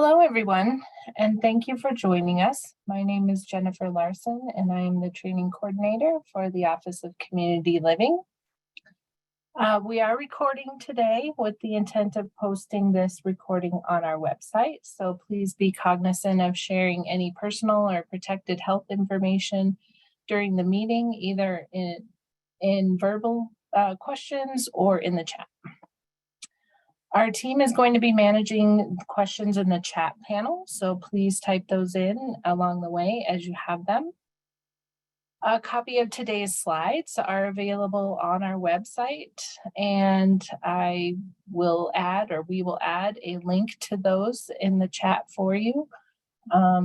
Hello, everyone, and thank you for joining us. My name is Jennifer Larson, and I am the training coordinator for the Office of Community Living. We are recording today with the intent of posting this recording on our website, so please be cognizant of sharing any personal or protected health information during the meeting, either in verbal questions or in the chat. Our team is going to be managing questions in the chat panel, so please type those in along the way as you have them. A copy of today's slides are available on our website, and we will add a link to those in the chat for you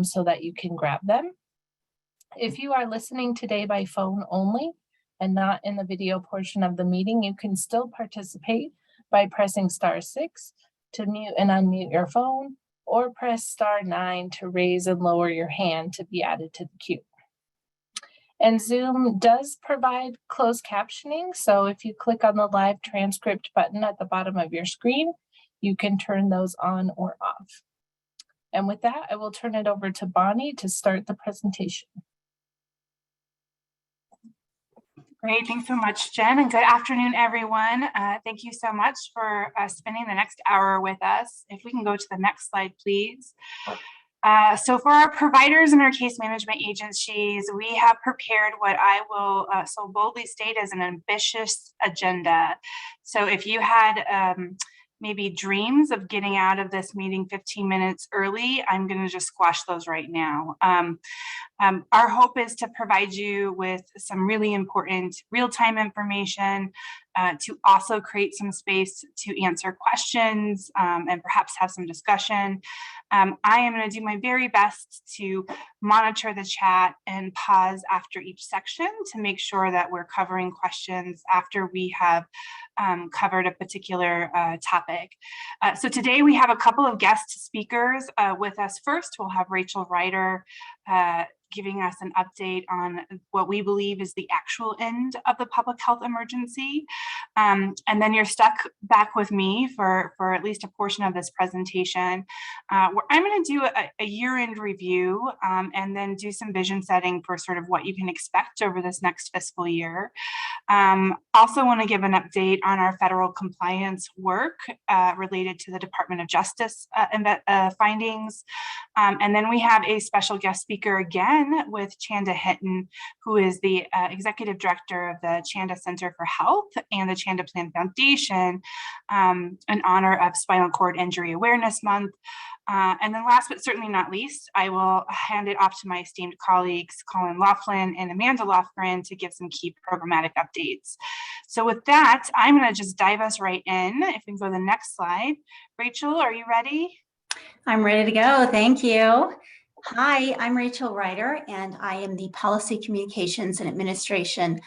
so that you can grab them. If you are listening today by phone only and not in the video portion of the meeting, you can still participate by pressing *6 to mute and unmute your phone, or press *9 to raise and lower your hand to be added to the queue. And Zoom does provide closed captioning, so if you click on the live transcript button at the bottom of your screen, you can turn those on or off. And with that, I will turn it over to Bonnie to start the presentation. Great, thanks so much, Jen, and good afternoon, everyone. Thank you so much for spending the next hour with us. If we can go to the next slide, please. So for our providers and our case management agencies, we have prepared what I will so boldly state as an ambitious agenda. So if you had maybe dreams of getting out of this meeting 15 minutes early, I'm going to just squash those right now. Our hope is to provide you with some really important real-time information, to also create some space to answer questions and perhaps have some discussion. I am going to do my very best to monitor the chat and pause after each section to make sure that we're covering questions after we have covered a particular topic. So today we have a couple of guest speakers with us. First, we'll have Rachel Ryder giving us an update on what we believe is the actual end of the public health emergency. And then you're stuck back with me for at least a portion of this presentation, where I'm going to do a year-end review and then do some vision setting for sort of what you can expect over this next fiscal year. Also want to give an update on our federal compliance work related to the Department of Justice findings. And then we have a special guest speaker again with Chanda Hinton, who is the Executive Director of the Chanda Center for Health and the Chanda Plan Foundation, in honor of Spinal Cord Injury Awareness Month. And then last but certainly not least, I will hand it off to my esteemed colleagues, Colin Laughlin and Amanda Lofgren, to give some key programmatic updates. So with that, I'm going to just dive us right in. If we can go to the next slide. Rachel, are you ready? I'm ready to go. Thank you. Hi, I'm Rachel Ryder, and I am the Policy Communications and Administration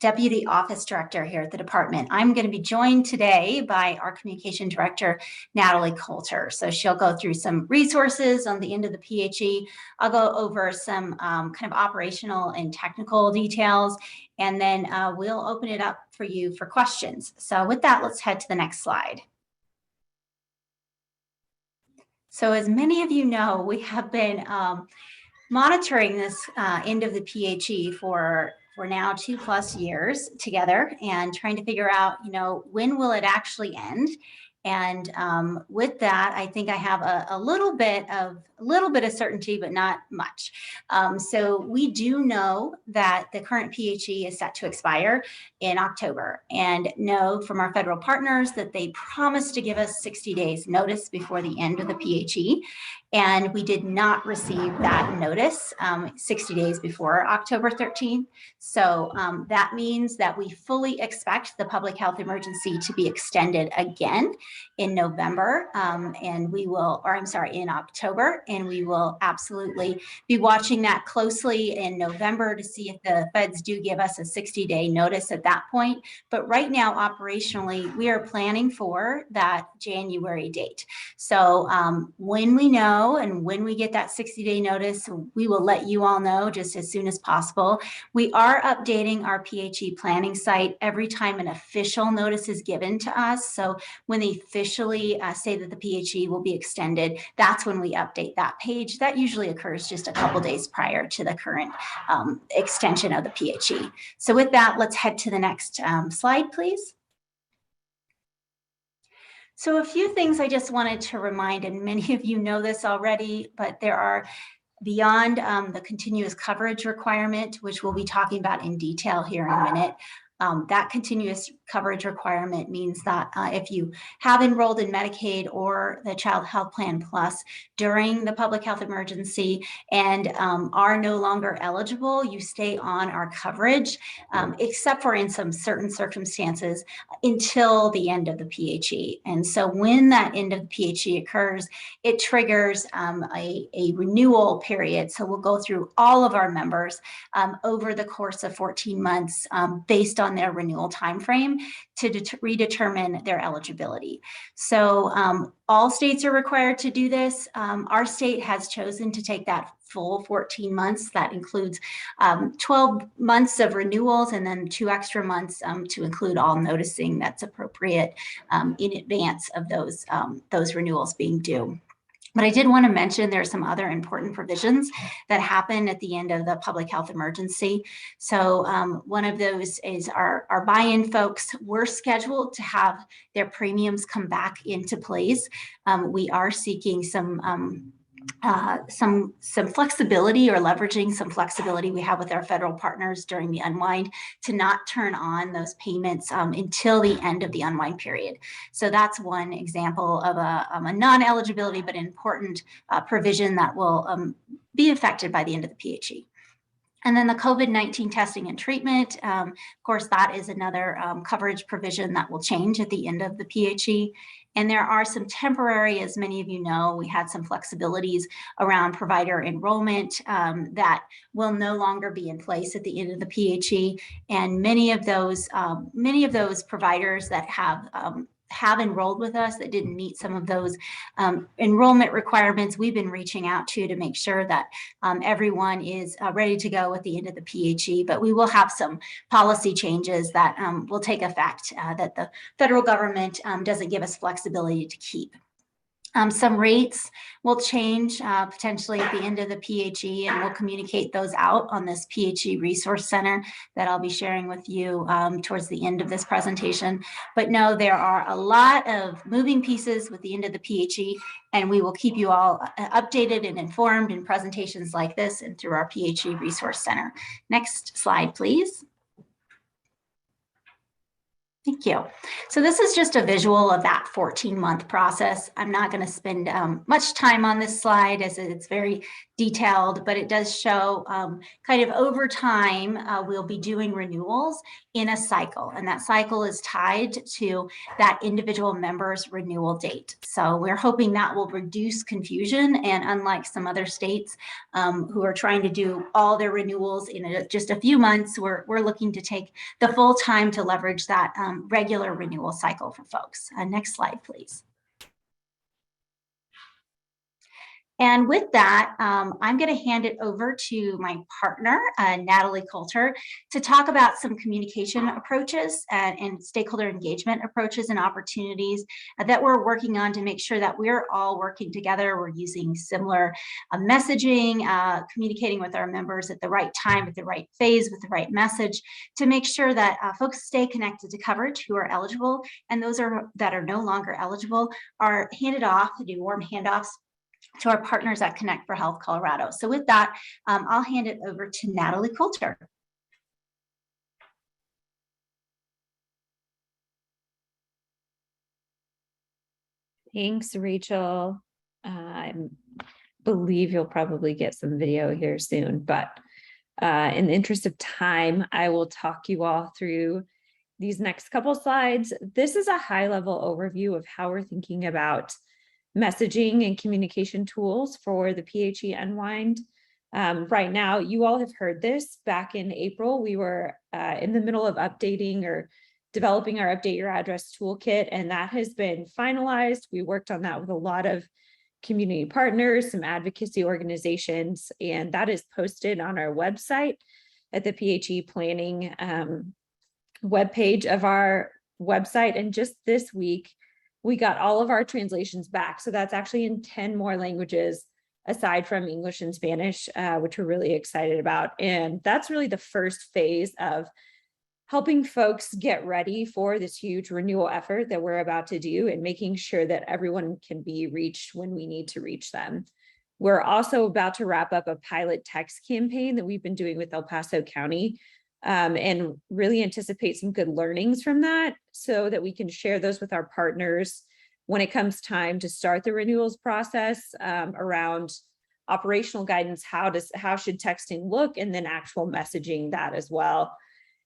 Deputy Office Director here at the department. I'm going to be joined today by our Communication Director, Natalie Coulter. So she'll go through some resources on the end of the PHE. I'll go over some kind of operational and technical details, and then we'll open it up for you for questions. So with that, let's head to the next slide. So as many of you know, we have been monitoring this end of the PHE for now 2+ years together and trying to figure out, when will it actually end? And with that, I think I have a little bit of certainty, but not much. So we do know that the current PHE is set to expire in October, and know from our federal partners that they promised to give us 60 days notice before the end of the PHE. And we did not receive that notice 60 days before October 13th. So that means that we fully expect the public health emergency to be extended again in November, in October, and we will absolutely be watching that closely in November to see if the feds do give us a 60-day notice at that point. But right now, operationally, we are planning for that January date. So when we know know, and when we get that 60-day notice, we will let you all know just as soon as possible. We are updating our PHE planning site every time an official notice is given to us. So when they officially say that the PHE will be extended, that's when we update that page. That usually occurs just a couple days prior to the current extension of the PHE. So with that, let's head to the next slide, please. So a few things I just wanted to remind, and many of you know this already, but there are beyond the continuous coverage requirement, which we'll be talking about in detail here in a minute. That continuous coverage requirement means that if you have enrolled in Medicaid or the Child Health Plan Plus during the public health emergency and are no longer eligible, you stay on our coverage, except for in some certain circumstances until the end of the PHE. And so when that end of the PHE occurs, it triggers a renewal period. So we'll go through all of our members over the course of 14 months based on their renewal timeframe to redetermine their eligibility. So all states are required to do this. Our state has chosen to take that full 14 months. That includes 12 months of renewals and then 2 extra months to include all noticing that's appropriate in advance of those renewals being due. But I did want to mention there are some other important provisions that happen at the end of the public health emergency. So one of those is our buy-in folks were scheduled to have their premiums come back into place. We are seeking some flexibility or leveraging some flexibility we have with our federal partners during the unwind to not turn on those payments until the end of the unwind period. So that's one example of a non-eligibility but important provision that will be affected by the end of the PHE. And then the COVID-19 testing and treatment, of course, that is another coverage provision that will change at the end of the PHE. And there are some temporary, as many of you know, we had some flexibilities around provider enrollment that will no longer be in place at the end of the PHE. And many of those providers that have enrolled with us that didn't meet some of those enrollment requirements, we've been reaching out to make sure that everyone is ready to go at the end of the PHE. But we will have some policy changes that will take effect that the federal government doesn't give us flexibility to keep. Some rates will change potentially at the end of the PHE, and we'll communicate those out on this PHE Resource Center that I'll be sharing with you towards the end of this presentation. But no, there are a lot of moving pieces with the end of the PHE, and we will keep you all updated and informed in presentations like this and through our PHE Resource Center. Next slide, please. Thank you. So this is just a visual of that 14-month process. I'm not going to spend much time on this slide as it's very detailed, but it does show kind of over time, we'll be doing renewals in a cycle, and that cycle is tied to that individual member's renewal date. So we're hoping that will reduce confusion, and unlike some other states who are trying to do all their renewals in just a few months, we're looking to take the full time to leverage that regular renewal cycle for folks. Next slide, please. And with that, I'm going to hand it over to my partner, Natalie Coulter, to talk about some communication approaches and stakeholder engagement approaches and opportunities that we're working on to make sure that we're all working together. We're using similar messaging, communicating with our members at the right time, at the right phase, with the right message, to make sure that folks stay connected to coverage who are eligible, and those that are no longer eligible are handed off to do warm handoffs to our partners at Connect for Health Colorado. So with that, I'll hand it over to Natalie Coulter. Thanks, Rachel. I believe you'll probably get some video here soon, but in the interest of time, I will talk you all through these next couple slides. This is a high-level overview of how we're thinking about messaging and communication tools for the PHE unwind. Right now, you all have heard this. Back in April, we were in the middle of updating or developing our Update Your Address toolkit, and that has been finalized. We worked on that with a lot of community partners, some advocacy organizations, and that is posted on our website at the PHE planning webpage of our website. And just this week, we got all of our translations back. So that's actually in 10 more languages aside from English and Spanish, which we're really excited about. And that's really the first phase of helping folks get ready for this huge renewal effort that we're about to do and making sure that everyone can be reached when we need to reach them. We're also about to wrap up a pilot text campaign that we've been doing with El Paso County, and really anticipate some good learnings from that so that we can share those with our partners when it comes time to start the renewals process, around operational guidance, how should texting look, and then actual messaging that as well.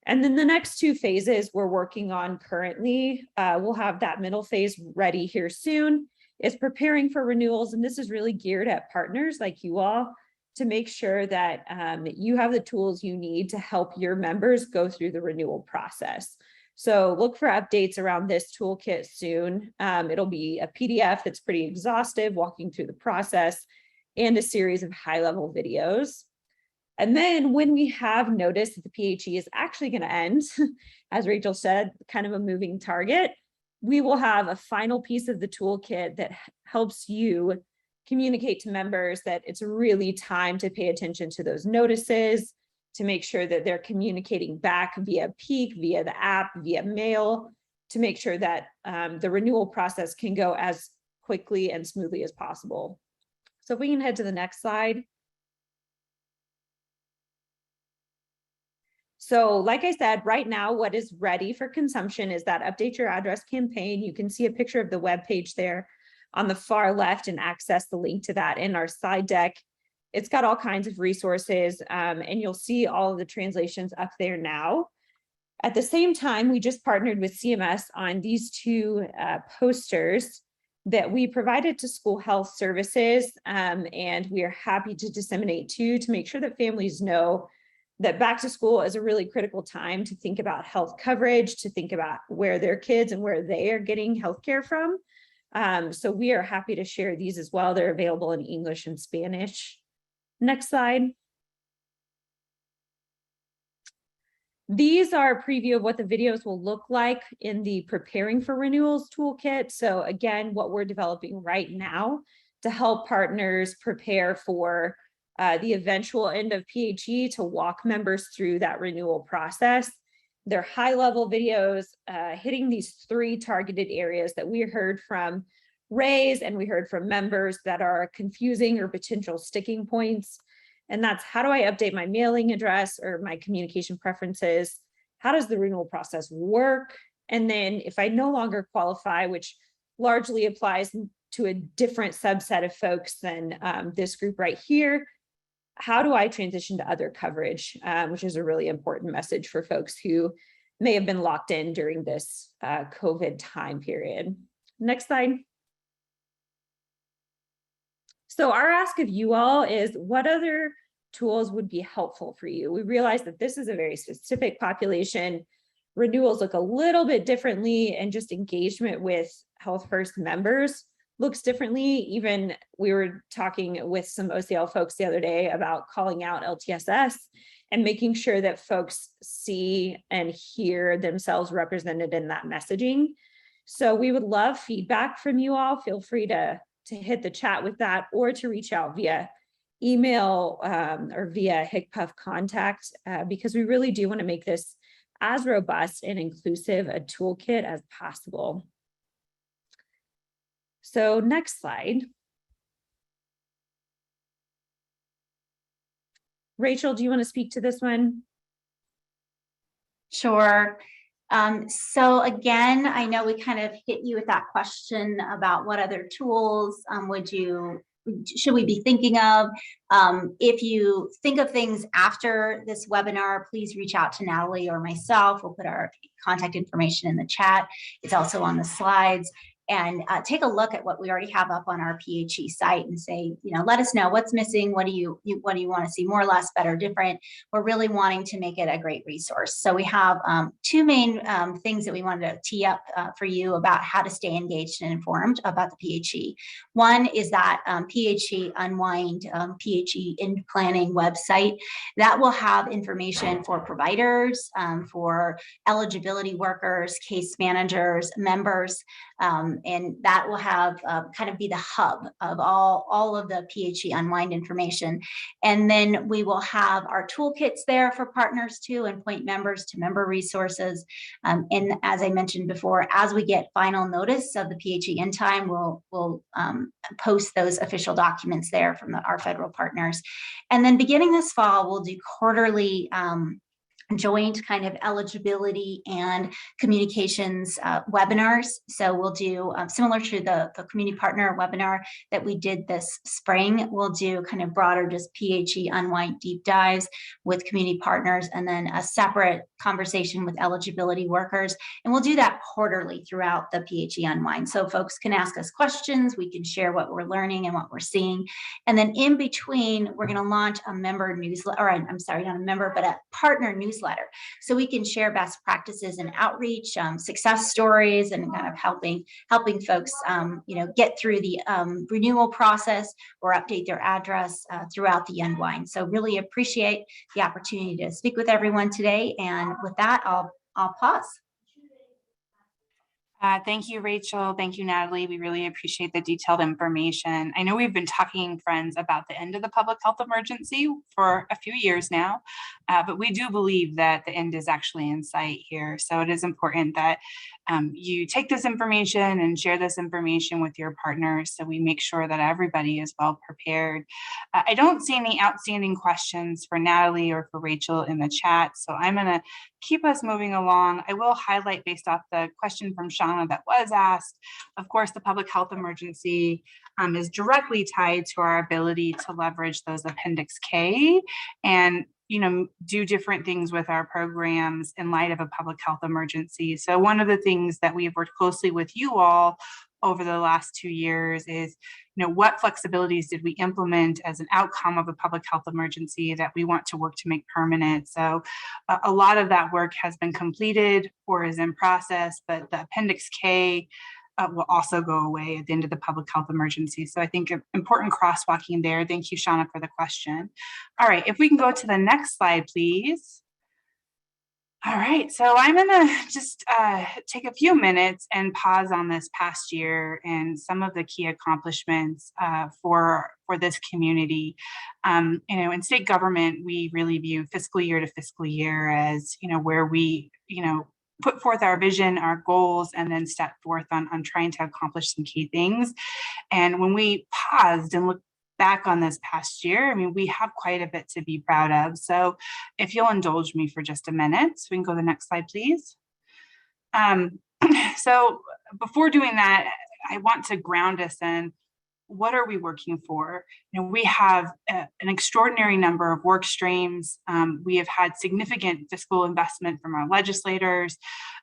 And then the next two phases we're working on currently, we'll have that middle phase ready here soon, is preparing for renewals. And this is really geared at partners like you all to make sure that you have the tools you need to help your members go through the renewal process. So look for updates around this toolkit soon. It'll be a PDF that's pretty exhaustive, walking through the process, and a series of high-level videos. And then when we have noticed that the PHE is actually going to end, as Rachel said, kind of a moving target, we will have a final piece of the toolkit that helps you communicate to members that it's really time to pay attention to those notices, to make sure that they're communicating back via Peak, via the app, via mail, to make sure that the renewal process can go as quickly and smoothly as possible. So if we can head to the next slide. So like I said, right now, what is ready for consumption is that update your address campaign. You can see a picture of the web page there on the far left and access the link to that in our slide deck. It's got all kinds of resources, and you'll see all of the translations up there now. At the same time, we just partnered with CMS on these two posters that we provided to school health services, and we are happy to disseminate to make sure that families know that back to school is a really critical time to think about health coverage, to think about where their kids and where they are getting healthcare from. So we are happy to share these as well. They're available in English and Spanish. Next slide. These are a preview of what the videos will look like in the Preparing for Renewals toolkit. So again, what we're developing right now to help partners prepare for the eventual end of PHE, to walk members through that renewal process. They're high-level videos hitting these three targeted areas that we heard from Rays and we heard from members that are confusing or potential sticking points. And that's, how do I update my mailing address or my communication preferences? How does the renewal process work? And then if I no longer qualify, which largely applies to a different subset of folks than this group right here, how do I transition to other coverage, which is a really important message for folks who may have been locked in during this COVID time period. Next slide. So our ask of you all is, what other tools would be helpful for you? We realize that this is a very specific population. Renewals look a little bit differently, and just engagement with Health First members looks differently. Even we were talking with some OCL folks the other day about calling out LTSS and making sure that folks see and hear themselves represented in that messaging. So we would love feedback from you all. Feel free to hit the chat with that, or to reach out via email or via HCPUF contact, because we really do want to make this as robust and inclusive a toolkit as possible. So next slide. Rachel, do you want to speak to this one? Sure. So again, I know we kind of hit you with that question about what other tools should we be thinking of? If you think of things after this webinar, please reach out to Natalie or myself. We'll put our contact information in the chat. It's also on the slides. and take a look at what we already have up on our PHE site and say, let us know what's missing. What do you want to see more, less, better, different? We're really wanting to make it a great resource. So we have two main things that we wanted to tee up for you about how to stay engaged and informed about the PHE. One is that PHE Unwind, PHE in Planning website that will have information for providers, for eligibility workers, case managers, members, and that will have kind of be the hub of all of the PHE Unwind information. And then we will have our toolkits there for partners too, and point members to member resources. And as I mentioned before, as we get final notice of the PHE end time, we'll post those official documents there from our federal partners. And then beginning this fall, we'll do quarterly joint kind of eligibility and communications webinars. So we'll do similar to the community partner webinar that we did this spring. We'll do kind of broader just PHE Unwind deep dives with community partners, and then a separate conversation with eligibility workers. And we'll do that quarterly throughout the PHE Unwind. So folks can ask us questions, we can share what we're learning and what we're seeing. And then in between, we're going to launch a member newsletter, or I'm sorry, not a member, but a partner newsletter. So we can share best practices and outreach, success stories, and kind of helping folks, get through the renewal process or update their address throughout the Unwind. So really appreciate the opportunity to speak with everyone today. And with that, I'll pause. Thank you, Rachel. Thank you, Natalie. We really appreciate the detailed information. I know we've been talking, friends, about the end of the public health emergency for a few years now, but we do believe that the end is actually in sight here. So it is important that you take this information and share this information with your partners so we make sure that everybody is well prepared. I don't see any outstanding questions for Natalie or for Rachel in the chat, so I'm going to keep us moving along. I will highlight, based off the question from Shauna that was asked, of course, the public health emergency is directly tied to our ability to leverage those Appendix K and do different things with our programs in light of a public health emergency. So one of the things that we have worked closely with you all over the last 2 years is, what flexibilities did we implement as an outcome of a public health emergency that we want to work to make permanent? So a lot of that work has been completed or is in process, but the Appendix K will also go away at the end of the public health emergency. So I think important crosswalking there. Thank you, Shauna, for the question. All right, if we can go to the next slide, please. All right, so I'm gonna just take a few minutes and pause on this past year and some of the key accomplishments for this community. In state government, we really view fiscal year to fiscal year as, where we, put forth our vision, our goals, and then step forth on trying to accomplish some key things. And when we paused and looked back on this past year, we have quite a bit to be proud of. So if you'll indulge me for just a minute, we can go to the next slide, please. So before doing that, I want to ground us in what are we working for? We have an extraordinary number of work streams. We have had significant fiscal investment from our legislators.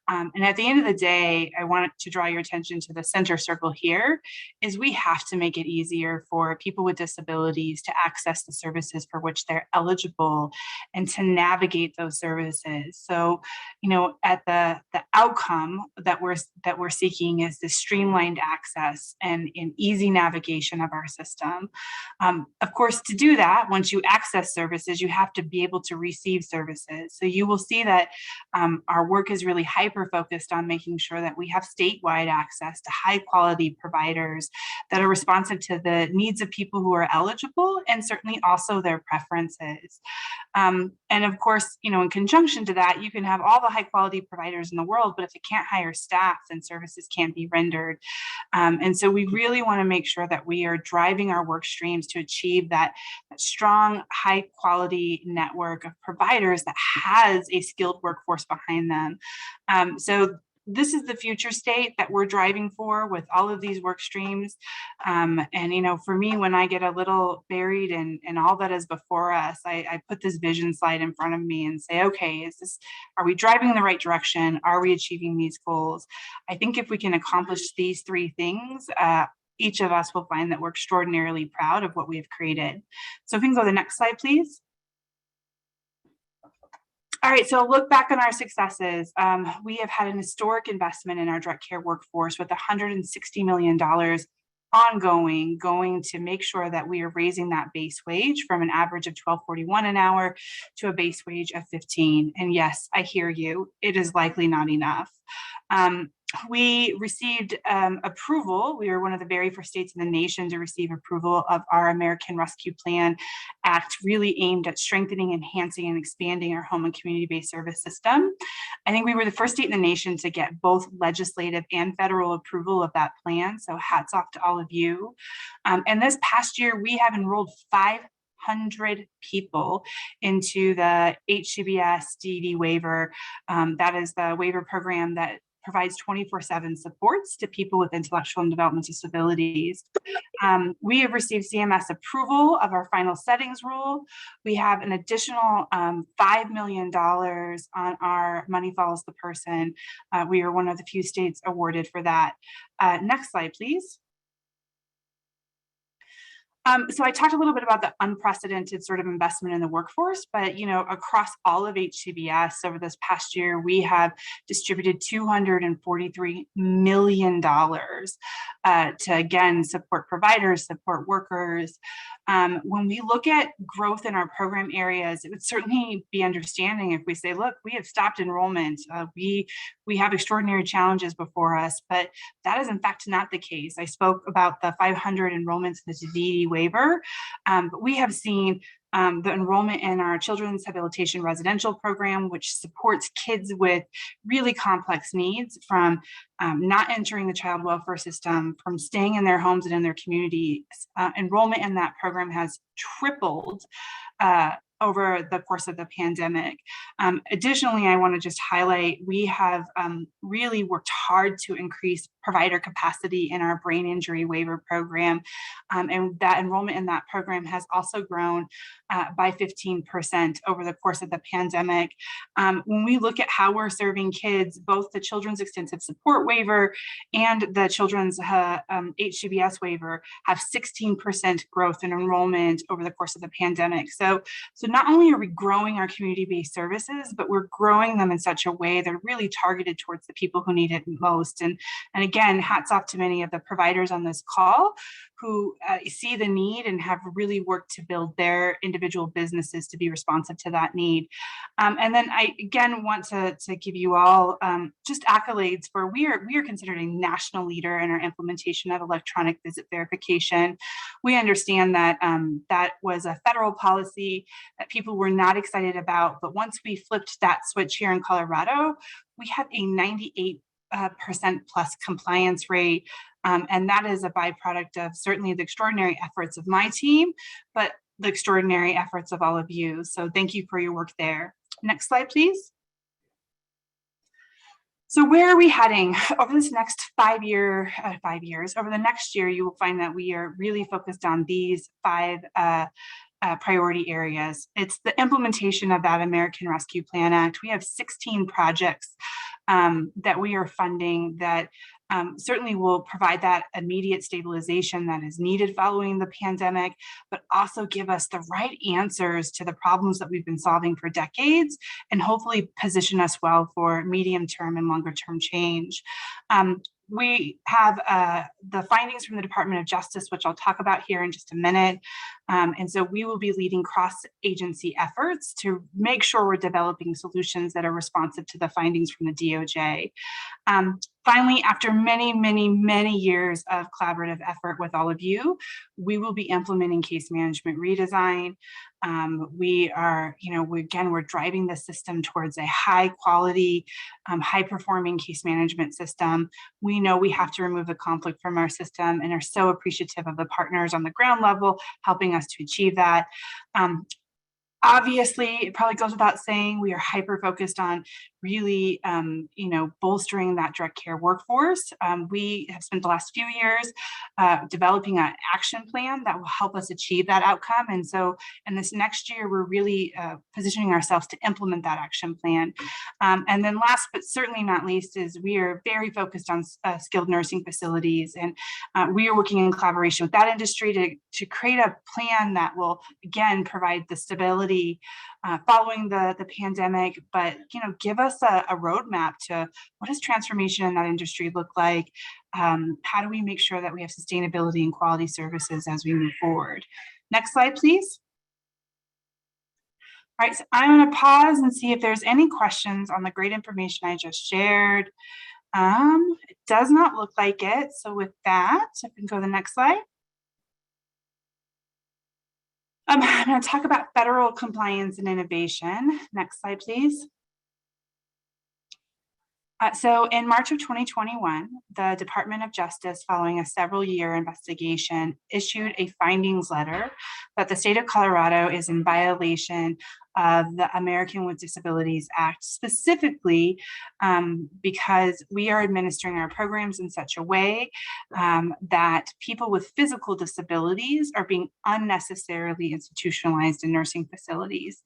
And at the end of the day, I want to draw your attention to the center circle here, is we have to make it easier for people with disabilities to access the services for which they're eligible and to navigate those services. So, at the outcome that we're seeking is the streamlined access and easy navigation of our system. Of course, to do that, once you access services, you have to be able to receive services. So you will see that our work is really hyper-focused on making sure that we have statewide access to high-quality providers that are responsive to the needs of people who are eligible and certainly also their preferences. And of course, in conjunction to that, you can have all the high-quality providers in the world, but if it can't hire staff, then services can't be rendered. And so we really want to make sure that we are driving our work streams to achieve that strong, high-quality network of providers that has a skilled workforce behind them. So this is the future state that we're driving for with all of these work streams. And, you know, for me, when I get a little buried in all that is before us, I put this vision slide in front of me and say, okay, are we driving in the right direction? Are we achieving these goals? I think if we can accomplish these three things, each of us will find that we're extraordinarily proud of what we've created. So if we can go to the next slide, please. All right, so look back on our successes. We have had an historic investment in our direct care workforce with $160 million ongoing, going to make sure that we are raising that base wage from an average of $12.41 an hour to a base wage of $15. And yes, I hear you, it is likely not enough. We received approval. We were one of the very first states in the nation to receive approval of our American Rescue Plan Act, really aimed at strengthening, enhancing, and expanding our home and community-based service system. I think we were the first state in the nation to get both legislative and federal approval of that plan. So hats off to all of you. And this past year, we have enrolled 500 people into the HCBS DD waiver. That is the waiver program that provides 24/7 supports to people with intellectual and developmental disabilities. We have received CMS approval of our final settings rule. We have an additional $5 million on our Money Follows the Person. We are one of the few states awarded for that. Next slide, please. So I talked a little bit about the unprecedented sort of investment in the workforce, but you know, across all of HCBS over this past year, we have distributed $243 million to again support providers, support workers. When we look at growth in our program areas, it would certainly be understanding if we say, look, we have stopped enrollment. We have extraordinary challenges before us, but that is in fact not the case. I spoke about the 500 enrollments in the DD waiver, but we have seen the enrollment in our children's habilitation residential program, which supports kids with really complex needs, from not entering the child welfare system, from staying in their homes and in their communities. Enrollment in that program has tripled over the course of the pandemic. Additionally, I want to just highlight, we have really worked hard to increase provider capacity in our brain injury waiver program. And that enrollment in that program has also grown by 15% over the course of the pandemic. When we look at how we're serving kids, both the Children's Extensive Support Waiver and the Children's HCBS waiver have 16% growth in enrollment over the course of the pandemic. So not only are we growing our community-based services, but we're growing them in such a way that are really targeted towards the people who need it most. And again, hats off to many of the providers on this call who see the need and have really worked to build their individual businesses to be responsive to that need. And then I again want to give you all just accolades for we are considered a national leader in our implementation of electronic visit verification. We understand that that was a federal policy that people were not excited about, but once we flipped that switch here in Colorado, we have a 98% plus compliance rate. And that is a byproduct of certainly the extraordinary efforts of my team, but the extraordinary efforts of all of you. So thank you for your work there. Next slide, please. So where are we heading over this next 5 years? Over the next year, you will find that we are really focused on these 5 priority areas. It's the implementation of that American Rescue Plan Act. We have 16 projects that we are funding that certainly will provide that immediate stabilization that is needed following the pandemic, but also give us the right answers to the problems that we've been solving for decades and hopefully position us well for medium-term and longer-term change. We have the findings from the Department of Justice, which I'll talk about here in just a minute. And so we will be leading cross-agency efforts to make sure we're developing solutions that are responsive to the findings from the DOJ. Finally, after many, many, many years of collaborative effort with all of you, we will be implementing case management redesign. We are, we're driving the system towards a high quality, high performing case management system. We know we have to remove the conflict from our system and are so appreciative of the partners on the ground level helping us to achieve that. Obviously, it probably goes without saying, we are hyper-focused on really, bolstering that direct care workforce. We have spent the last few years developing an action plan that will help us achieve that outcome. And so in this next year, we're really positioning ourselves to implement that action plan. And then last, but certainly not least, is we are very focused on skilled nursing facilities. And we are working in collaboration with that industry to create a plan that will, again, provide the stability following the pandemic, but give us a roadmap to what does transformation in that industry look like? How do we make sure that we have sustainability and quality services as we move forward? Next slide, please. All right, so I'm going to pause and see if there's any questions on the great information I just shared. It does not look like it. So with that, if we can go to the next slide. I'm going to talk about federal compliance and innovation. Next slide, please. So in March of 2021, the Department of Justice, following a several-year investigation, issued a findings letter that the state of Colorado is in violation of the American with Disabilities Act, specifically because we are administering our programs in such a way that people with physical disabilities are being unnecessarily institutionalized in nursing facilities.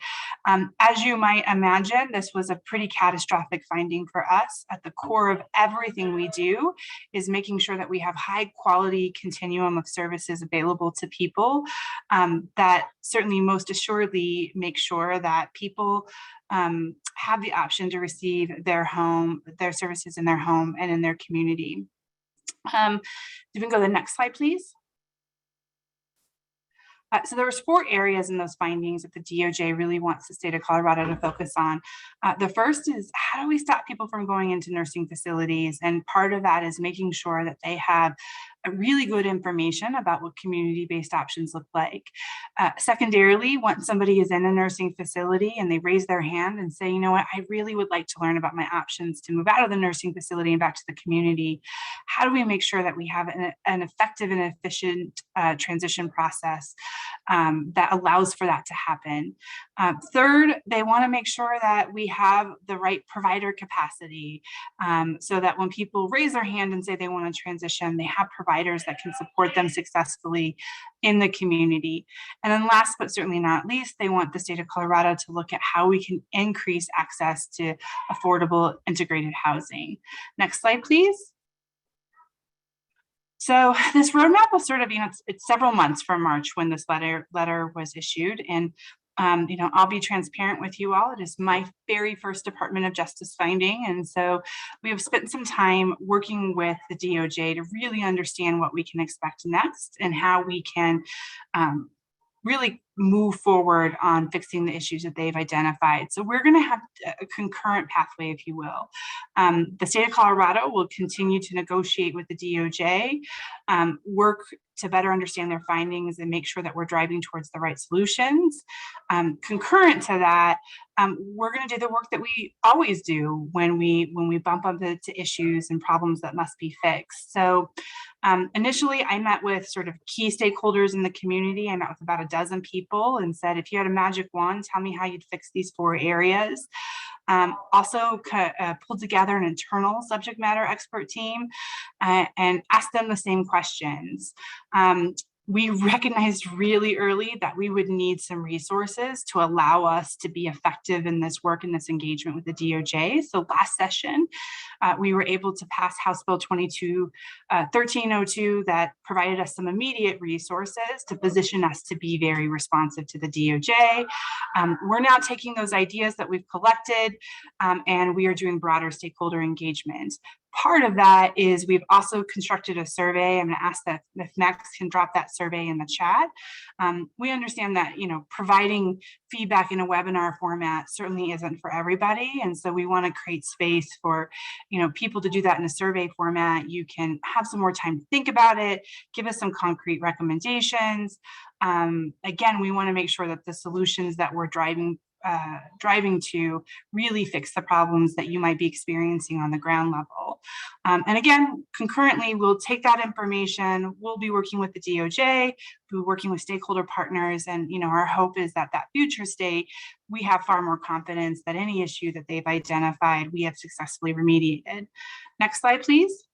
As you might imagine, this was a pretty catastrophic finding for us. At the core of everything we do is making sure that we have high quality continuum of services available to people that certainly most assuredly make sure that people have the option to receive their services in their home and in their community. If we can go to the next slide, please. So there was 4 areas in those findings that the DOJ really wants the state of Colorado to focus on. The first is, how do we stop people from going into nursing facilities? And part of that is making sure that they have really good information about what community-based options look like. Secondarily, once somebody is in a nursing facility and they raise their hand and say, you know what, I really would like to learn about my options to move out of the nursing facility and back to the community, how do we make sure that we have an effective and efficient transition process that allows for that to happen? Third, they want to make sure that we have the right provider capacity so that when people raise their hand and say they want to transition, they have providers that can support them successfully in the community. And then last, but certainly not least, they want the state of Colorado to look at how we can increase access to affordable integrated housing. Next slide, please. So this roadmap was sort of, it's several months from March when this letter was issued. And I'll be transparent with you all. It is my very first Department of Justice finding. And so we have spent some time working with the DOJ to really understand what we can expect next and how we can really move forward on fixing the issues that they've identified. So we're going to have a concurrent pathway, if you will. The state of Colorado will continue to negotiate with the DOJ, work to better understand their findings and make sure that we're driving towards the right solutions. Concurrent to that, we're going to do the work that we always do when we bump up into issues and problems that must be fixed. So initially, I met with sort of key stakeholders in the community. I met with about a dozen people and said, if you had a magic wand, tell me how you'd fix these 4 areas. Also pulled together an internal subject matter expert team and asked them the same questions. We recognized really early that we would need some resources to allow us to be effective in this work and this engagement with the DOJ. So last session, we were able to pass House Bill 1302 that provided us some immediate resources to position us to be very responsive to the DOJ. We're now taking those ideas that we've collected and we are doing broader stakeholder engagement. Part of that is we've also constructed a survey. I'm going to ask that if Max can drop that survey in the chat. We understand that, providing feedback in a webinar format certainly isn't for everybody. And so we want to create space for, people to do that in a survey format. You can have some more time to think about it, give us some concrete recommendations. Again, we want to make sure that the solutions that we're driving driving to really fix the problems that you might be experiencing on the ground level. And again, concurrently, we'll take that information, we'll be working with the DOJ, we'll be working with stakeholder partners, and our hope is that future state, we have far more confidence that any issue that they've identified, we have successfully remediated. Next slide, please.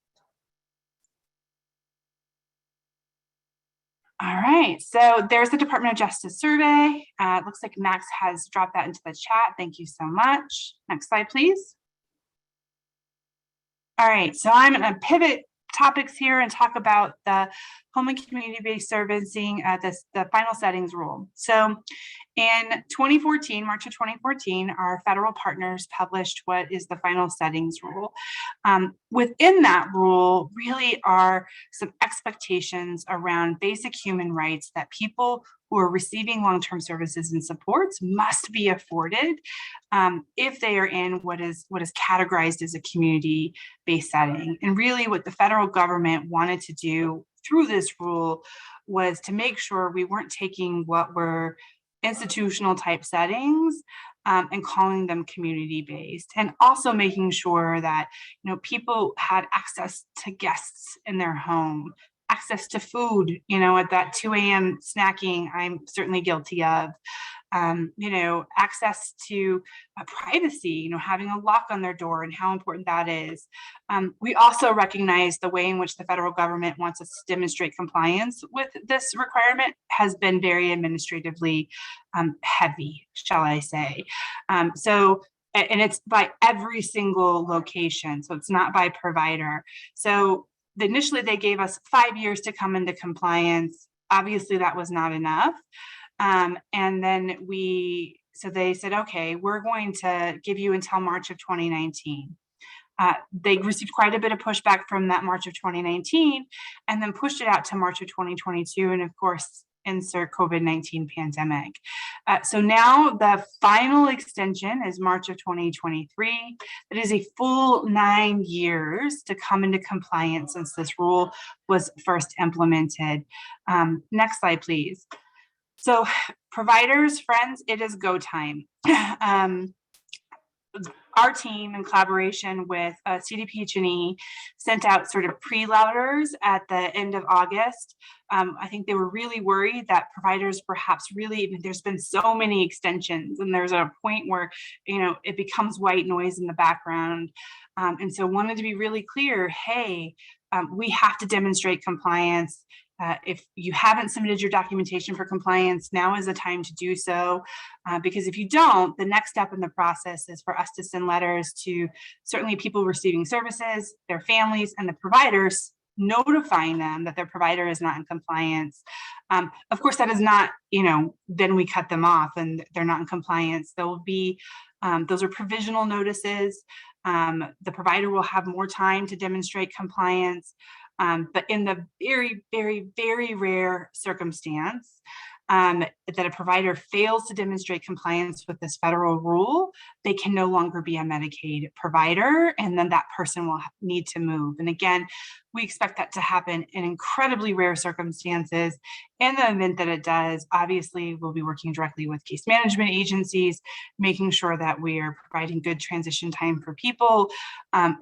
All right, so there's the Department of Justice survey. It looks like Max has dropped that into the chat. Thank you so much. Next slide, please. All right, so I'm going to pivot topics here and talk about the home and community-based servicing, the final settings rule. So in 2014, March of 2014, our federal partners published what is the final settings rule. Within that rule really are some expectations around basic human rights that people who are receiving long-term services and supports must be afforded if they are in what is categorized as a community-based setting. And really what the federal government wanted to do through this rule was to make sure we weren't taking what were institutional type settings and calling them community-based, and also making sure that people had access to guests in their home, access to food, at that 2 a.m. snacking I'm certainly guilty of, access to privacy, having a lock on their door and how important that is. We also recognize the way in which the federal government wants us to demonstrate compliance with this requirement has been very administratively heavy, shall I say. And it's by every single location, so it's not by provider. So initially they gave us 5 years to come into compliance. Obviously that was not enough. And then they said, okay, we're going to give you until March of 2019. They received quite a bit of pushback from that March of 2019 and then pushed it out to March of 2022. And of course, insert COVID-19 pandemic. So now the final extension is March of 2023. It is a full 9 years to come into compliance since this rule was first implemented. Next slide, please. So providers, friends, it is go time. Our team, in collaboration with CDPH&E, sent out sort of pre-letters at the end of August. I think they were really worried that providers perhaps there's been so many extensions and there's a point where, it becomes white noise in the background. And so wanted to be really clear, hey, we have to demonstrate compliance. If you haven't submitted your documentation for compliance, now is the time to do so, because if you don't, the next step in the process is for us to send letters to certainly people receiving services, their families, and the providers, notifying them that their provider is not in compliance. Of course, that is not, then we cut them off and they're not in compliance. There will be, those are provisional notices. The provider will have more time to demonstrate compliance. But in the very, very, very rare circumstance that a provider fails to demonstrate compliance with this federal rule, they can no longer be a Medicaid provider, and then that person will need to move. And again, we expect that to happen in incredibly rare circumstances. In the event that it does, obviously, we'll be working directly with case management agencies, making sure that we are providing good transition time for people.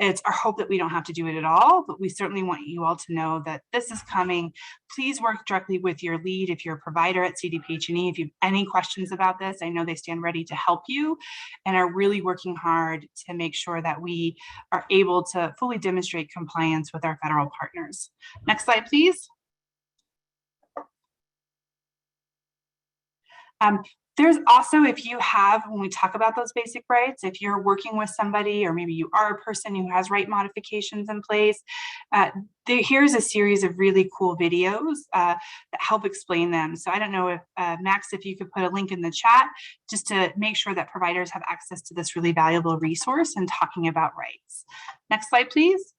It's our hope that we don't have to do it at all, but we certainly want you all to know that this is coming. Please work directly with your lead if you're a provider at CDPH&E. If you have any questions about this, I know they stand ready to help you and are really working hard to make sure that we are able to fully demonstrate compliance with our federal partners. Next slide, please. There's also, if you have, when we talk about those basic rights, if you're working with somebody, or maybe you are a person who has right modifications in place, here's a series of really cool videos that help explain them. So I don't know if, Max, if you could put a link in the chat, just to make sure that providers have access to this really valuable resource and talking about rights. Next slide, please.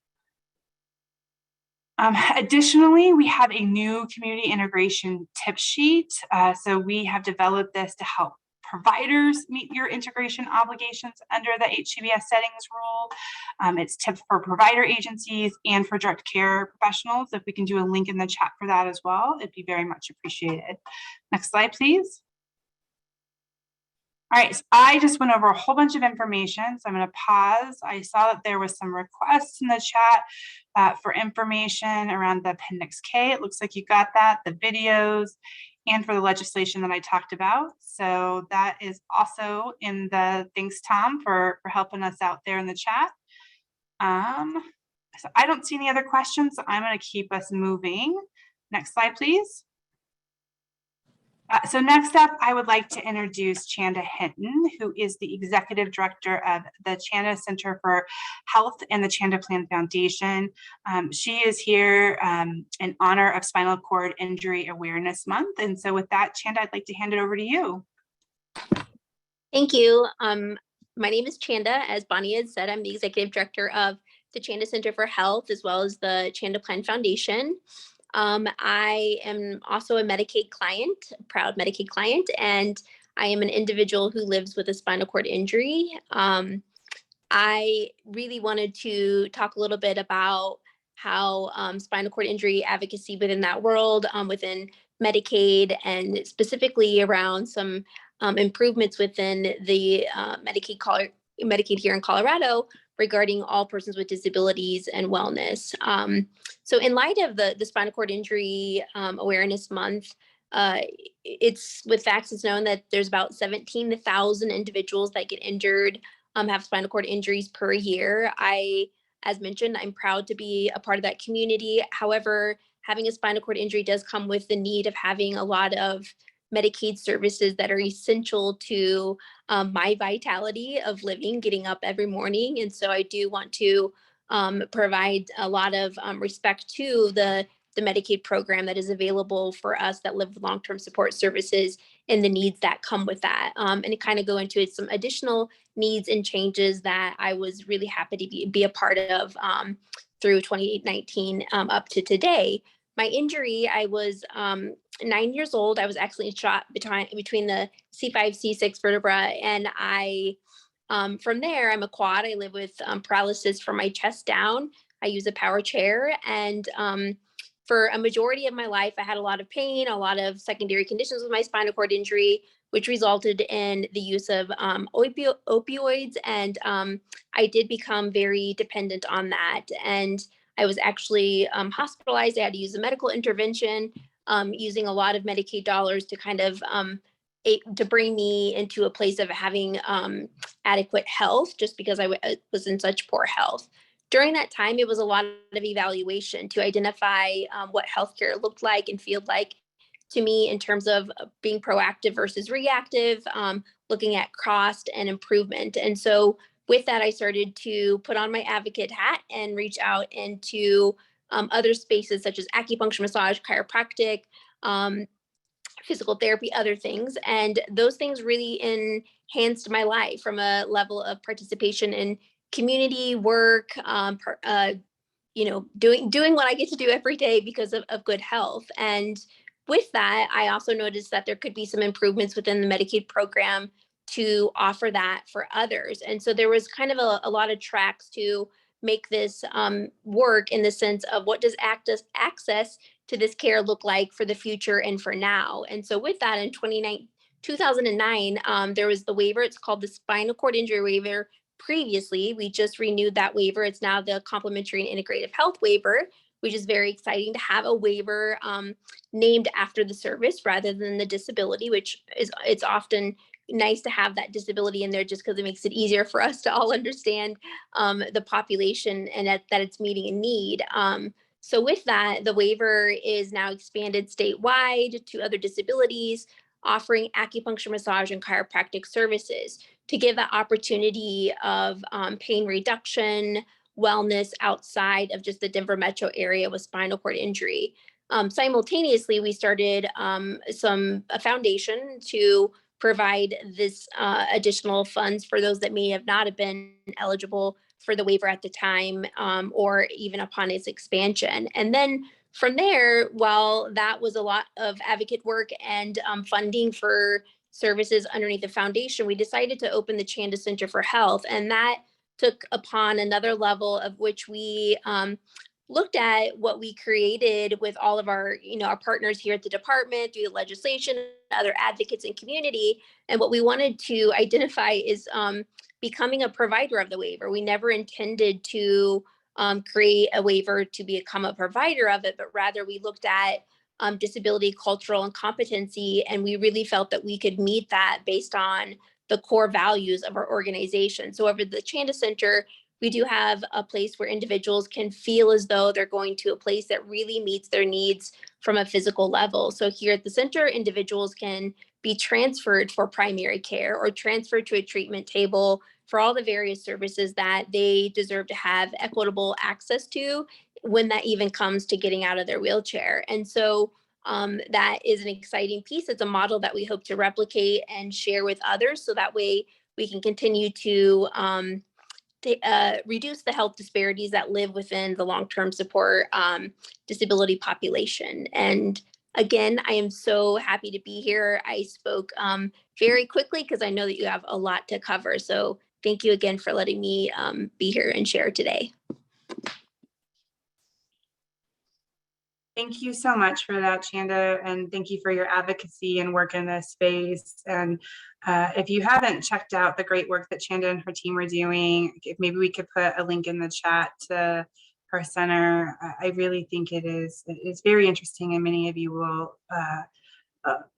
Additionally, we have a new community integration tip sheet. So we have developed this to help providers meet your integration obligations under the HCBS settings rule. It's tips for provider agencies and for direct care professionals. If we can do a link in the chat for that as well, it'd be very much appreciated. Next slide, please. All right, so I just went over a whole bunch of information, so I'm going to pause. I saw that there was some requests in the chat for information around the Appendix K. It looks like you got that, the videos, and for the legislation that I talked about. So that is also in the, thanks Tom for helping us out there in the chat. So I don't see any other questions, so I'm going to keep us moving. Next slide, please. So next up, I would like to introduce Chanda Hinton, who is the Executive Director of the Chanda Center for Health and the Chanda Plan Foundation. She is here in honor of Spinal Cord Injury Awareness Month. And so with that, Chanda, I'd like to hand it over to you. Thank you. My name is Chanda. As Bonnie had said, I'm the Executive Director of the Chanda Center for Health, as well as the Chanda Plan Foundation. I am also a Medicaid client, a proud Medicaid client, and I am an individual who lives with a spinal cord injury. I really wanted to talk a little bit about how spinal cord injury advocacy within that world, within Medicaid, and specifically around some improvements within the Medicaid here in Colorado regarding all persons with disabilities and wellness. So in light of the Spinal Cord Injury Awareness Month, it's with facts, it's known that there's about 17,000 individuals that get injured, have spinal cord injuries per year. As mentioned, I'm proud to be a part of that community. However, having a spinal cord injury does come with the need of having a lot of Medicaid services that are essential to my vitality of living, getting up every morning. And so I do want to provide a lot of respect to the Medicaid program that is available for us that live with long-term support services and the needs that come with that. And to kind of go into some additional needs and changes that I was really happy to be a part of through 2019 up to today. My injury, I was 9 years old. I was accidentally shot between the C5, C6 vertebra. And from there, I'm a quad. I live with paralysis from my chest down. I use a power chair. And for a majority of my life, I had a lot of pain, a lot of secondary conditions with my spinal cord injury, which resulted in the use of opioids. And I did become very dependent on that. And I was actually hospitalized. I had to use a medical intervention, using a lot of Medicaid dollars to kind of to bring me into a place of having adequate health, just because I was in such poor health. During that time, it was a lot of evaluation to identify what healthcare looked like and felt like to me in terms of being proactive versus reactive, looking at cost and improvement. And so with that, I started to put on my advocate hat and reach out into other spaces such as acupuncture, massage, chiropractic, physical therapy, other things. And those things really enhanced my life from a level of participation in community work, doing what I get to do every day because of good health. And with that, I also noticed that there could be some improvements within the Medicaid program to offer that for others. And so there was kind of a lot of tracks to make this work in the sense of what does access to this care look like for the future and for now. And so with that, in 2009, there was the waiver. It's called the Spinal Cord Injury Waiver. Previously, we just renewed that waiver. It's now the Complementary and Integrative Health Waiver, which is very exciting to have a waiver named after the service rather than the disability, which it's often nice to have that disability in there just because it makes it easier for us to all understand the population and that it's meeting a need. So with that, the waiver is now expanded statewide to other disabilities, offering acupuncture, massage, and chiropractic services to give that opportunity of pain reduction, wellness outside of just the Denver metro area with spinal cord injury. Simultaneously, we started a foundation to provide this additional funds for those that may have not have been eligible for the waiver at the time or even upon its expansion. And then from there, while that was a lot of advocate work and funding for services underneath the foundation, we decided to open the Chanda Center for Health. And that took upon another level of which we looked at what we created with all of our, our partners here at the department, through the legislation, other advocates and community. And what we wanted to identify is becoming a provider of the waiver. We never intended to create a waiver to become a provider of it, but rather we looked at disability, cultural, and competency, and we really felt that we could meet that based on the core values of our organization. So over the Chanda Center, we do have a place where individuals can feel as though they're going to a place that really meets their needs from a physical level. So here at the center, individuals can be transferred for primary care or transferred to a treatment table for all the various services that they deserve to have equitable access to when that even comes to getting out of their wheelchair. And so that is an exciting piece. It's a model that we hope to replicate and share with others, so that way we can continue to reduce the health disparities that live within the long-term support disability population. And again, I am so happy to be here. I spoke very quickly because I know that you have a lot to cover. So thank you again for letting me be here and share today. Thank you so much for that, Chanda, and thank you for your advocacy and work in this space. And if you haven't checked out the great work that Chanda and her team are doing, if maybe we could put a link in the chat to her center. I really think it's very interesting, and many of you will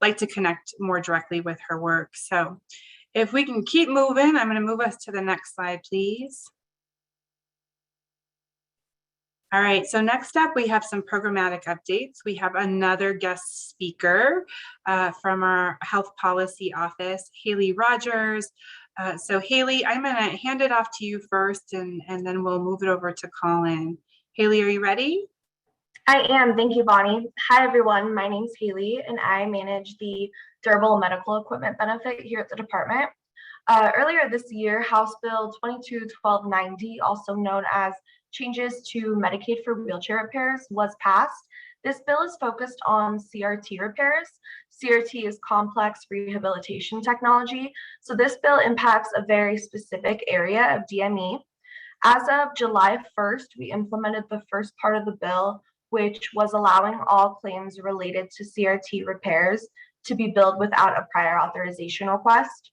like to connect more directly with her work. So if we can keep moving, I'm going to move us to the next slide, please. All right, so next up, we have some programmatic updates. We have another guest speaker from our health policy office, Haley Rogers. So Haley, I'm gonna hand it off to you first, and then we'll move it over to Colin. Haley, are you ready? I am, thank you, Bonnie. Hi, everyone, my name's Haley, and I manage the durable medical equipment benefit here at the department. Earlier this year, House Bill 22-1290, also known as Changes to Medicaid for Wheelchair Repairs, was passed. This bill is focused on CRT repairs. CRT is complex rehabilitation technology, so this bill impacts a very specific area of DME. As of July 1st, we implemented the first part of the bill, which was allowing all claims related to CRT repairs to be billed without a prior authorization request.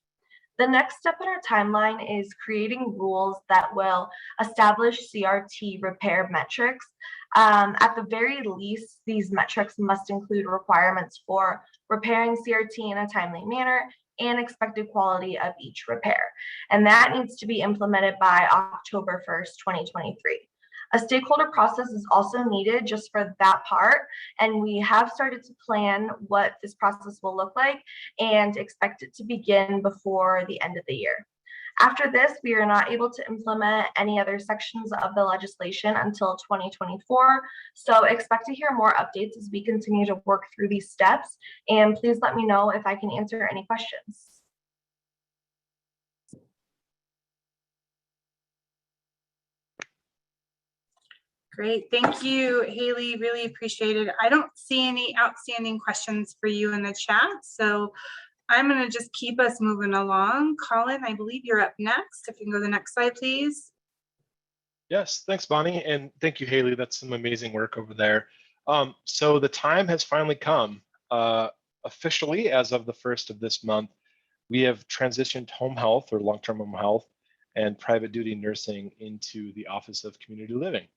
The next step in our timeline is creating rules that will establish CRT repair metrics. At the very least, these metrics must include requirements for repairing CRT in a timely manner and expected quality of each repair. And that needs to be implemented by October 1st, 2023. A stakeholder process is also needed just for that part, and we have started to plan what this process will look like and expect it to begin before the end of the year. After this, we are not able to implement any other sections of the legislation until 2024, so expect to hear more updates as we continue to work through these steps, and please let me know if I can answer any questions. Great, thank you, Haley, really appreciate it. I don't see any outstanding questions for you in the chat, so I'm gonna just keep us moving along. Colin, I believe you're up next. If you can go to the next slide, please. Yes, thanks, Bonnie, and thank you, Haley. That's some amazing work over there. So the time has finally come. Officially, as of the 1st of this month, we have transitioned home health or long-term home health and private duty nursing into the Office of Community Living.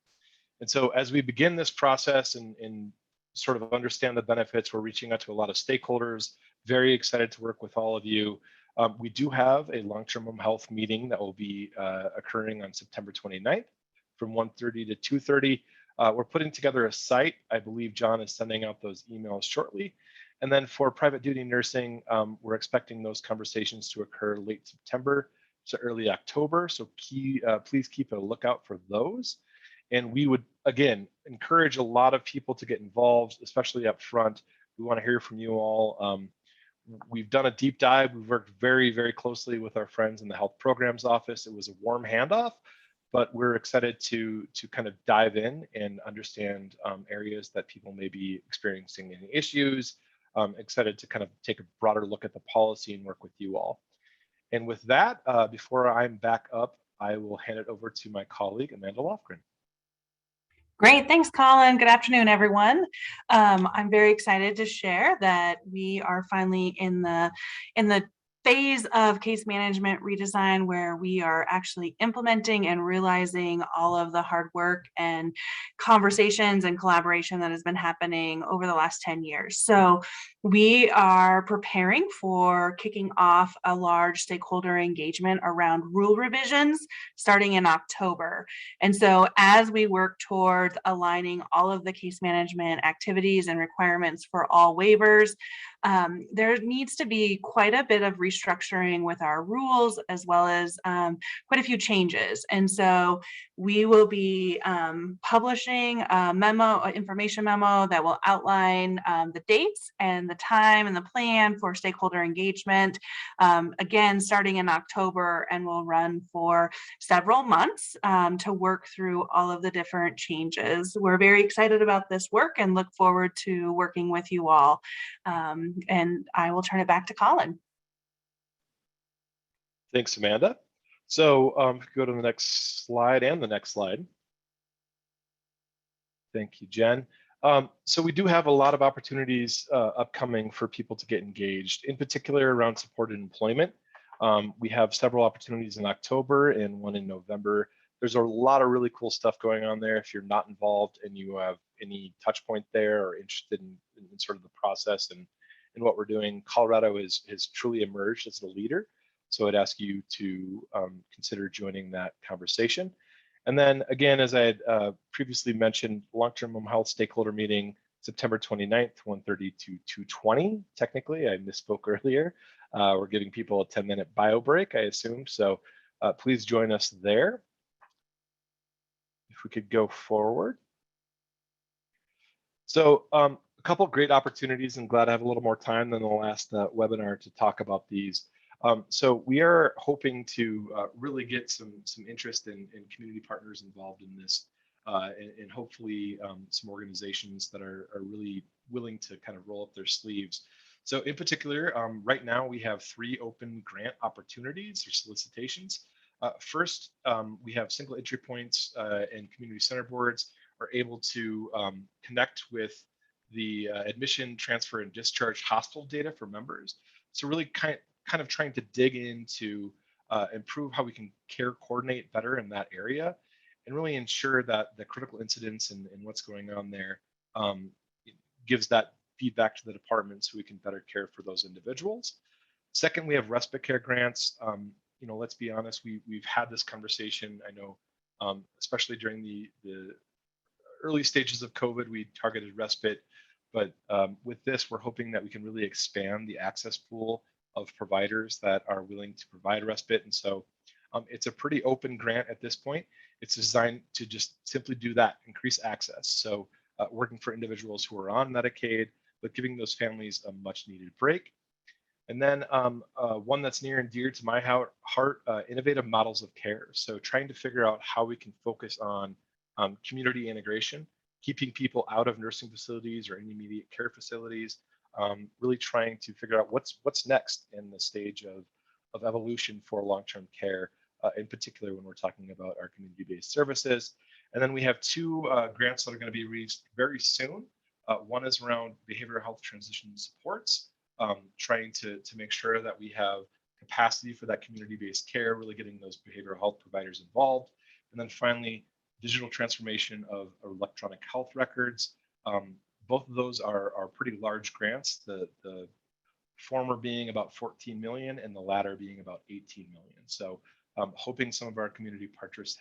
And so as we begin this process and sort of understand the benefits, we're reaching out to a lot of stakeholders, very excited to work with all of you. We do have a long-term home health meeting that will be occurring on September 29th from 1:30 to 2:30. We're putting together a site. I believe John is sending out those emails shortly. And then for private duty nursing, we're expecting those conversations to occur late September to early October. So please keep a lookout for those. And we would, again, encourage a lot of people to get involved, especially up front. We want to hear from you all. We've done a deep dive. We've worked very, very closely with our friends in the health programs office. It was a warm handoff, but we're excited to kind of dive in and understand areas that people may be experiencing any issues. Excited to kind of take a broader look at the policy and work with you all. And with that, before I'm back up, I will hand it over to my colleague, Amanda Lofgren. Great, thanks, Colin. Good afternoon, everyone. I'm very excited to share that we are finally in the phase of case management redesign where we are actually implementing and realizing all of the hard work and conversations and collaboration that has been happening over the last 10 years. So we are preparing for kicking off a large stakeholder engagement around rule revisions starting in October. And so as we work towards aligning all of the case management activities and requirements for all waivers, there needs to be quite a bit of restructuring with our rules as well as quite a few changes. And so we will be publishing a memo, an information memo that will outline the dates and the time and the plan for stakeholder engagement, again, starting in October, and will run for several months to work through all of the different changes. We're very excited about this work and look forward to working with you all. And I will turn it back to Colin. Thanks, Amanda. So go to the next slide and the next slide. Thank you, Jen. So we do have a lot of opportunities upcoming for people to get engaged, in particular around supported employment. We have several opportunities in October and one in November. There's a lot of really cool stuff going on there. If you're not involved and you have any touch point there or interested in sort of the process and what we're doing, Colorado has truly emerged as the leader. So I'd ask you to consider joining that conversation. And then again, as I had previously mentioned, long-term home health stakeholder meeting, September 29th, 1:30 to 2:20. Technically, I misspoke earlier. We're giving people a 10-minute bio break, I assume. So please join us there. If we could go forward. So a couple of great opportunities. I'm glad I have a little more time than the last webinar to talk about these. So we are hoping to really get some interest in community partners involved in this, and hopefully some organizations that are really willing to kind of roll up their sleeves. So in particular, right now we have 3 open grant opportunities or solicitations. First, we have single entry points and community center boards are able to connect with the admission, transfer, and discharge hospital data for members. So really kind of trying to dig into improve how we can care coordinate better in that area and really ensure that the critical incidents and what's going on there gives that feedback to the department so we can better care for those individuals. Second, we have respite care grants. Let's be honest, we've had this conversation. I know, especially during the early stages of COVID, we targeted respite, but with this, we're hoping that we can really expand the access pool of providers that are willing to provide respite. And so it's a pretty open grant at this point. It's designed to just simply do that, increase access. So working for individuals who are on Medicaid, but giving those families a much needed break. And then one that's near and dear to my heart, innovative models of care. So trying to figure out how we can focus on community integration, keeping people out of nursing facilities or any immediate care facilities, really trying to figure out what's next in the stage of evolution for long-term care, in particular when we're talking about our community-based services. And then we have 2 grants that are going to be released very soon. One is around behavioral health transition supports, trying to make sure that we have capacity for that community-based care, really getting those behavioral health providers involved. And then finally, digital transformation of electronic health records. Both of those are pretty large grants, the former being about 14 million and the latter being about 18 million. So hoping some of our community partners,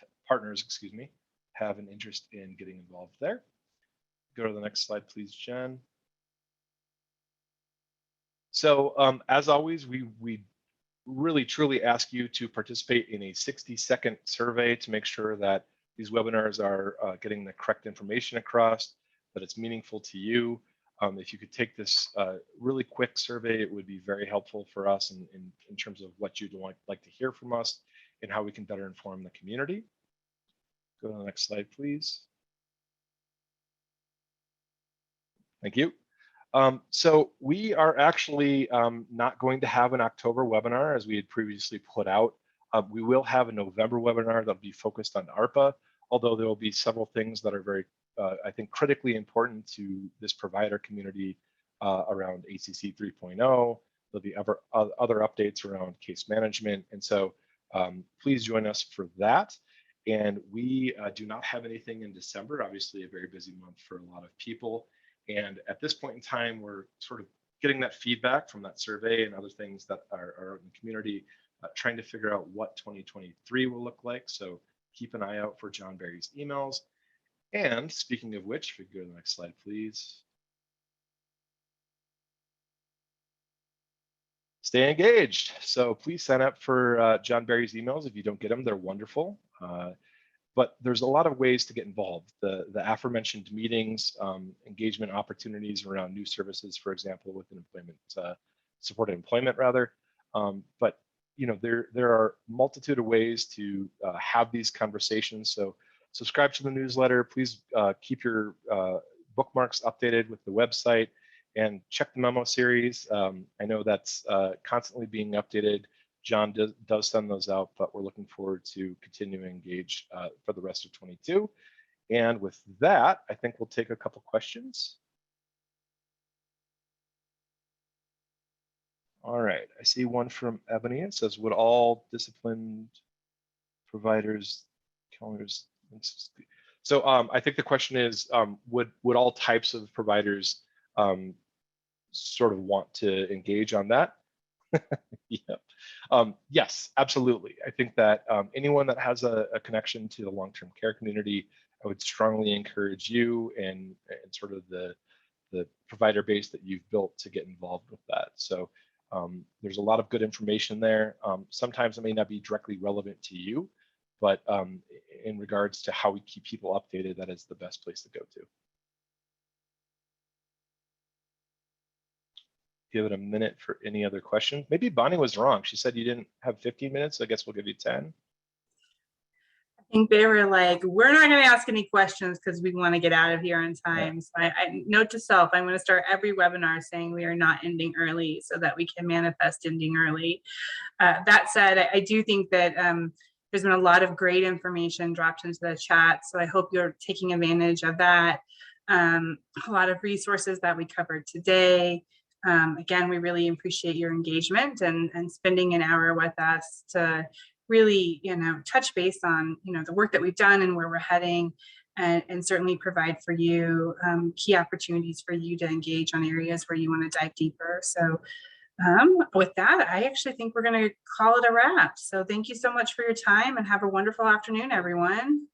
have an interest in getting involved there. Go to the next slide, please, Jen. So as always, we really truly ask you to participate in a 60-second survey to make sure that these webinars are getting the correct information across, that it's meaningful to you. If you could take this really quick survey, it would be very helpful for us in terms of what you'd like to hear from us and how we can better inform the community. Go to the next slide, please. Thank you. So we are actually not going to have an October webinar as we had previously put out. We will have a November webinar that'll be focused on ARPA, although there will be several things that are very I think, critically important to this provider community around ACC 3.0. There'll be other updates around case management. And so please join us for that. And we do not have anything in December, obviously a very busy month for a lot of people. And at this point in time, we're sort of getting that feedback from that survey and other things that are in the community, trying to figure out what 2023 will look like. So keep an eye out for John Barry's emails. And speaking of which, if we go to the next slide, please. Stay engaged. So please sign up for John Barry's emails. If you don't get them, they're wonderful. But there's a lot of ways to get involved. The aforementioned meetings, engagement opportunities around new services, for example, within employment, supported employment rather. But there are a multitude of ways to have these conversations. So subscribe to the newsletter. Please keep your bookmarks updated with the website and check the memo series. I know that's constantly being updated. John does send those out, but we're looking forward to continuing to engage for the rest of 22. And with that, I think we'll take a couple questions. All right, I see one from Ebony. It says, would all disciplined providers, calendars, so I think the question is, would all types of providers sort of want to engage on that? Yeah. Yes, absolutely. I think that anyone that has a connection to the long-term care community, I would strongly encourage you and sort of the provider base that you've built to get involved with that. So there's a lot of good information there. Sometimes it may not be directly relevant to you, but in regards to how we keep people updated, that is the best place to go to. Give it a minute for any other questions. Maybe Bonnie was wrong. She said you didn't have 15 minutes. So I guess we'll give you 10. I think they were like, we're not going to ask any questions because we want to get out of here on time. Yeah. So I note to self, I'm going to start every webinar saying we are not ending early so that we can manifest ending early. That said, I do think that there's been a lot of great information dropped into the chat. So I hope you're taking advantage of that. A lot of resources that we covered today. Again, we really appreciate your engagement and spending an hour with us to really, touch base on, the work that we've done and where we're heading, and certainly provide for you key opportunities for you to engage on areas where you want to dive deeper. So with that, I actually think we're going to call it a wrap. So thank you so much for your time and have a wonderful afternoon, everyone.